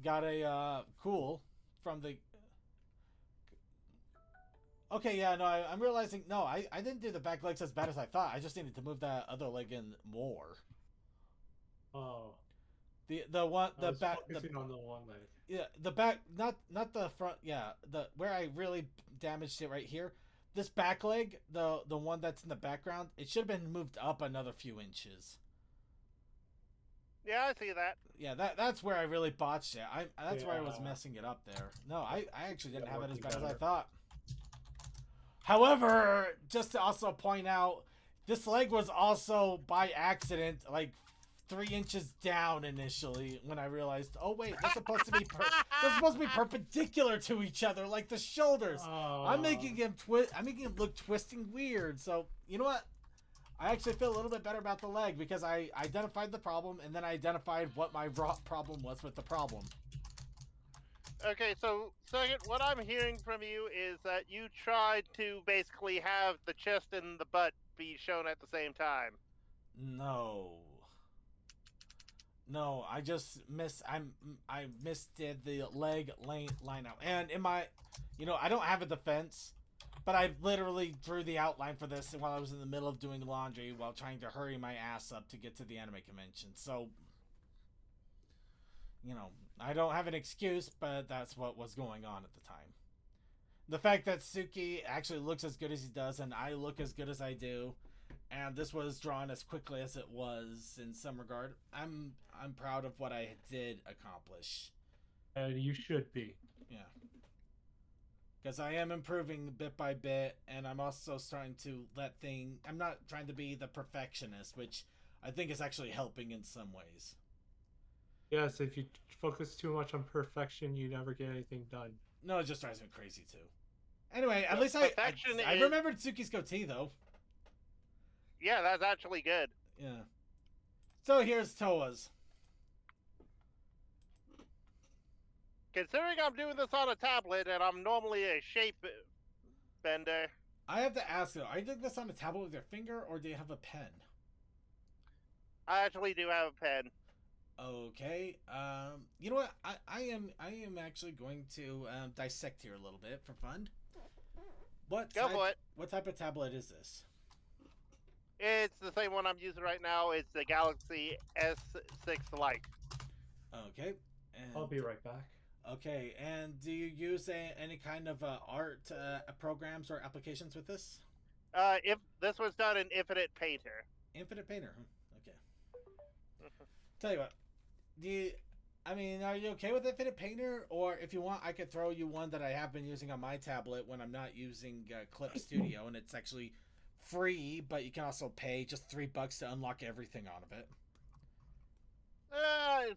got a cool from the. Okay, yeah, no, I'm realizing no, I didn't do the back legs as bad as I thought. I just needed to move that other leg in more. Oh. The one I the was back focusing on the one leg. Yeah, the back, not the front. Yeah, the where I really damaged it right here. This back leg, the one that's in the background, it should have been moved up another few inches. Yeah, I see that. Yeah, that's where I really botched it. That's where I was Yeah. messing it up there. No, I actually didn't Yeah, have it as working bad as I better. thought. However, just to also point out, this leg was also by accident like 3 inches down initially when I realized, oh wait, they're supposed to be perpendicular to each other like the shoulders. I'm making him look twisting weird. So you know what? I actually feel a little bit better about the leg because I identified the problem and then I identified what my problem was with the problem. Okay, so Circuit, what I'm hearing from you is that you tried to basically have the chest and the butt be shown at the same time. No, I just I misdid the leg line out. And in my, I don't have a defense, but I literally drew the outline for this while I was in the middle of doing laundry while trying to hurry my ass up to get to the anime convention. So, I don't have an excuse, but that's what was going on at the time. The fact that Suki actually looks as good as he does and I look as good as I do, and this was drawn as quickly as it was in some regard, I'm proud of what I did accomplish. And you should be. Yeah. Because I am improving bit by bit, and I'm also starting to I'm not trying to be the perfectionist, which I think is actually helping in some ways. Yes, if you focus too much on perfection, you never get anything done. No, it just drives me crazy too. Anyway, at Well, least I perfection I is- remembered Suki's goatee though. Yeah, that's actually good. Yeah. So here's Toa's. Considering I'm doing this on a tablet and I'm normally a shape bender, I have to ask though, are you doing this on a tablet with your finger or do you have a pen? I actually do have a pen. Okay. You know what? I am actually going to dissect here a little bit for fun. Go for it. What type of tablet is this? It's the same one I'm using right now. It's the Galaxy S6 Lite. Okay. And, I'll be right back. Okay. And do you use any kind of art programs or applications with this? If this was done in Infinite Painter. Infinite Painter. Okay. Tell you what. Are you okay with Infinite Painter? Or if you want, I could throw you one that I have been using on my tablet when I'm not using Clip Studio, and it's actually free, but you can also pay just $3 to unlock everything out of it.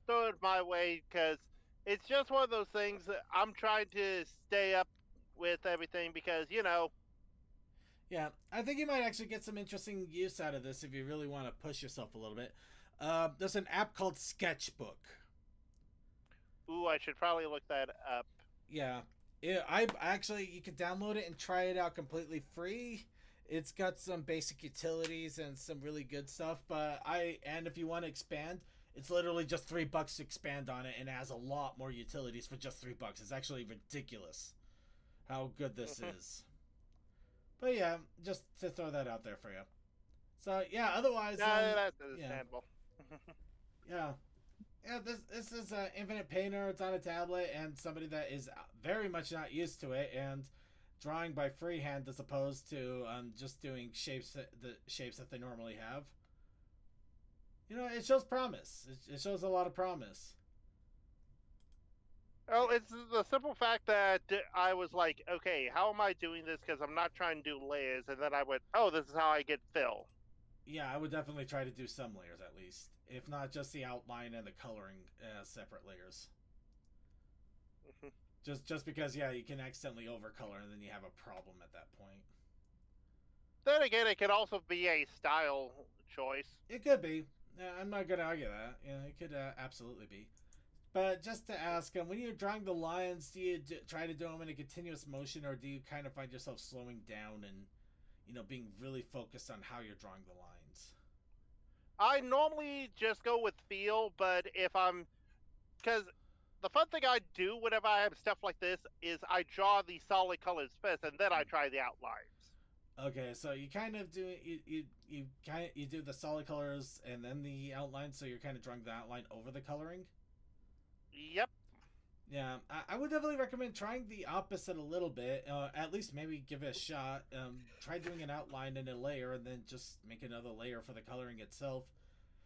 Throw it my way, because it's just one of those things that I'm trying to stay up with everything, because, you know. Yeah, I think you might actually get some interesting use out of this if you really want to push yourself a little bit. There's an app called Sketchbook. Ooh, I should probably look that up. Yeah, you can download it and try it out completely free. It's got some basic utilities and some really good stuff, and if you want to expand, it's literally just $3 to expand on it, and it has a lot more utilities for just $3. It's actually ridiculous how good this is. But yeah, just to throw that out there for you. So yeah, otherwise, That's understandable. Yeah. This is Infinite Painter. It's on a tablet, and somebody that is very much not used to it and drawing by freehand as opposed to just doing the shapes that they normally have. You know, it shows promise. It shows a lot of promise. Well, it's the simple fact that I was like, okay, how am I doing this? Because I'm not trying to do layers, and then I went, oh, this is how I get fill. Yeah, I would definitely try to do some layers at least. If not just the outline and the coloring separate layers. just because, yeah, you can accidentally overcolor and then you have a problem at that point. Then again, it could also be a style choice. It could be. I'm not going to argue that. Yeah, it could absolutely be. But just to ask, when you're drawing the lines, do you try to do them in a continuous motion, or do you kind of find yourself slowing down and, being really focused on how you're drawing the lines? I normally just go with feel, but because the fun thing I do whenever I have stuff like this is I draw the solid colors first, and then I try the outlines. Okay, so you kind of do you do the solid colors and then the outline, so you're kind of drawing the outline over the coloring. Yep. Yeah, I would definitely recommend trying the opposite a little bit. At least maybe give it a shot. Try doing an outline in a layer and then just make another layer for the coloring itself.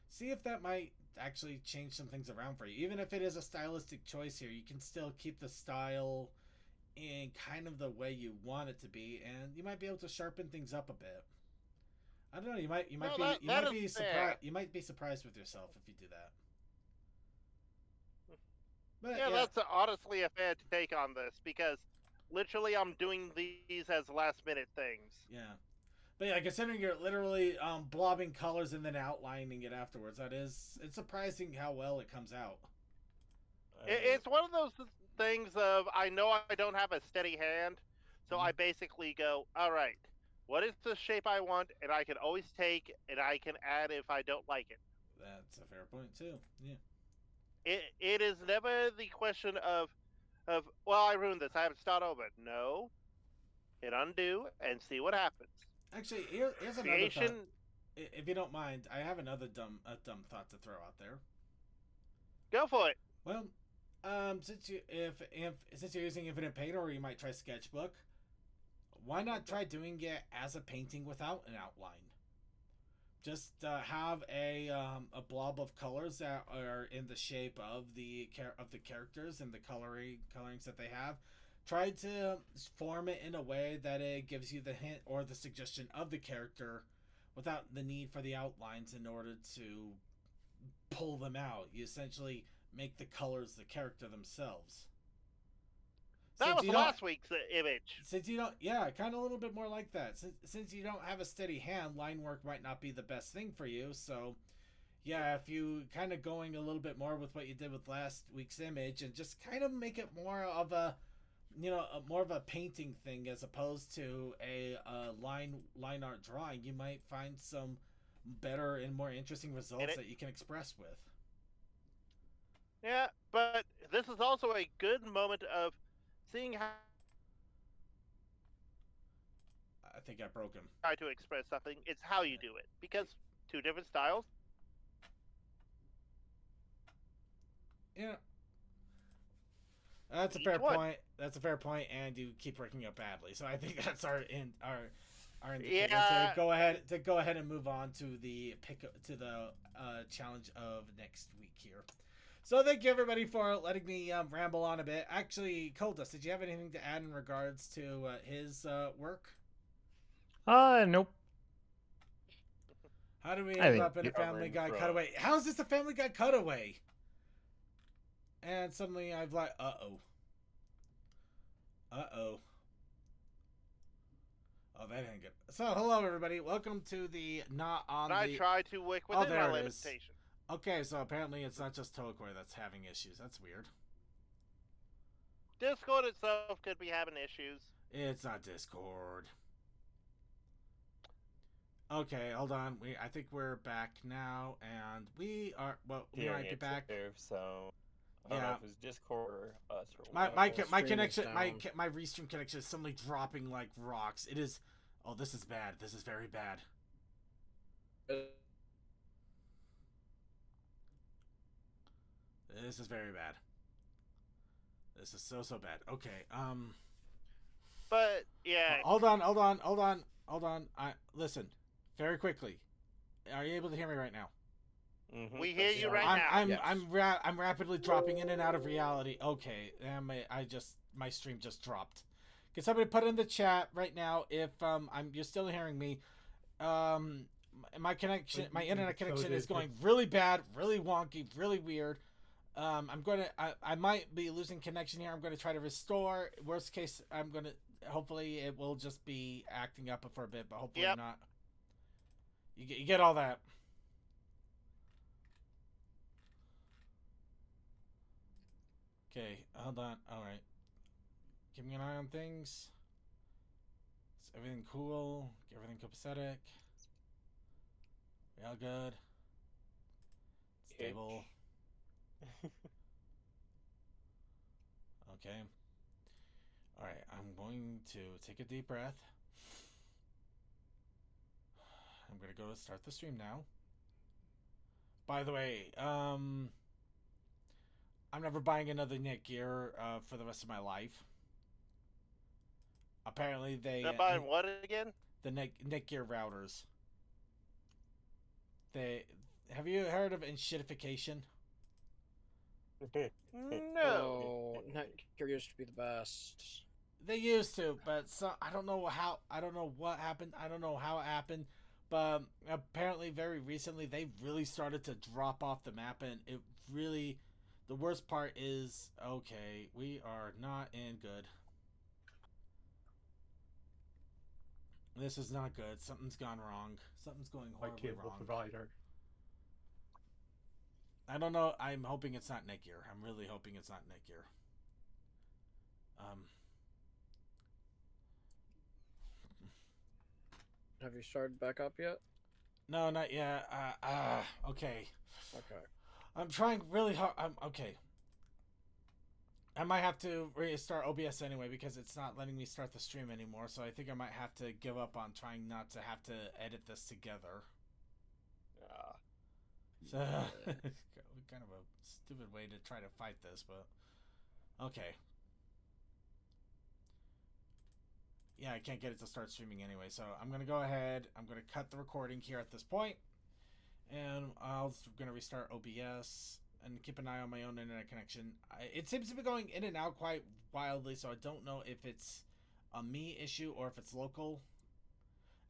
See if that might actually change some things around for you. Even if it is a stylistic choice here, you can still keep the style in kind of the way you want it to be, and you might be able to sharpen things up a bit. I don't know. You might be surprised with yourself if you do that. But, yeah, that's honestly a fair take on this, because literally I'm doing these as last minute things. Yeah. But yeah, considering you're literally blobbing colors and then outlining it afterwards, it's surprising how well it comes out. It's one of those things of, I know I don't have a steady hand, so I basically go, all right, what is the shape I want, and I can always take, and I can add if I don't like it. That's a fair point too. Yeah. It is never the question of well, I ruined this, I have to start over. No. Hit undo and see what happens. Actually, here's another thought. If you don't mind, I have another dumb thought to throw out there. Go for it. Well, since you're using Infinite Painter, or you might try Sketchbook, why not try doing it as a painting without an outline? Just have a blob of colors that are in the shape of the characters and the colorings that they have. Try to form it in a way that it gives you the hint or the suggestion of the character without the need for the outlines in order to pull them out. You essentially make the colors the character themselves. That Since was you don't- last week's image. Since you don't, yeah, kind of a little bit more like that. Since you don't have a steady hand, line work might not be the best thing for you. So, yeah, if you kind of going a little bit more with what you did with last week's image and just kind of make it more of a, more of a painting thing as opposed to a line art drawing, you might find some better and more interesting results that you can express with. Yeah, but this is also a good moment of seeing how I think I broke him. try to express something. It's how you do it, because two different styles. Yeah. That's a Each fair one. point. That's a fair point, and you keep breaking up badly. So I think that's our indicator Yeah. to go ahead and move on to the challenge of next week here. So thank you everybody for letting me ramble on a bit. Actually, Coldust, did you have anything to add in regards to his work? Nope. How do we I end think up in a you're Family covering Guy for- cutaway? How is this a Family Guy cutaway? And suddenly I've like, uh-oh. Oh, that ain't good. So, hello everybody. Welcome to the not on And I the... try to work Oh, within there my it is. limitation. Okay, so apparently it's not just Tokoi that's having issues. That's weird. Discord itself could be having issues. It's not Discord. Okay, hold on. I think we're back now, and we are... Well, we Hearing might be it back. too, so I don't know Yeah. if it's Discord or us or My what. my the my stream is connection down. my restream connection is suddenly dropping like rocks. It is. Oh, this is bad. This is very bad. This is very bad. This is so bad. Okay. But yeah, Hold on. I listen. Very quickly. Are you able to hear me right now? Mhm, we hear that's you fine. right now. Yes. I'm rapidly dropping in and out of reality. Okay. My stream just dropped. Can somebody put in the chat right now if you're still hearing me? My connection, my internet connection is going really bad, really wonky, really weird. I might be losing connection here. I'm going to try to restore. Worst case, hopefully it will just be acting up for a bit, but hopefully Yep. not. You get all that. Okay, hold on. All right. Keeping an eye on things. Is everything cool? Everything copacetic? We all good? Stable. Okay. Alright, I'm going to take a deep breath. I'm gonna go start the stream now. By the way, I'm never buying another Netgear for the rest of my life. Apparently They're buying what again? the Netgear routers. Have you heard of enshittification? No. Oh, Netgear used to be the best. They used to, but I don't know how. I don't know what happened. I don't know how it happened, but apparently, very recently, they really started to drop off the map, and it really. The worst part is, okay, we are not in good. This is not good. Something's gone wrong. Something's going My horribly cable wrong. provider. I don't know. I'm hoping it's not Netgear. I'm really hoping it's not Netgear. Have you started back up yet? No, not yet. Okay. Okay. I'm trying really hard. Okay. I might have to restart OBS anyway because it's not letting me start the stream anymore. So I think I might have to give up on trying not to have to edit this together. So kind of a stupid way to try to fight this, but okay. Yeah, I can't get it to start streaming anyway, so I'm gonna go ahead. I'm gonna cut the recording here at this point, and I'm gonna restart OBS and keep an eye on my own internet connection. It seems to be going in and out quite wildly, so I don't know if it's a me issue or if it's local.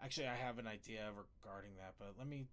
Actually, I have an idea regarding that, but let me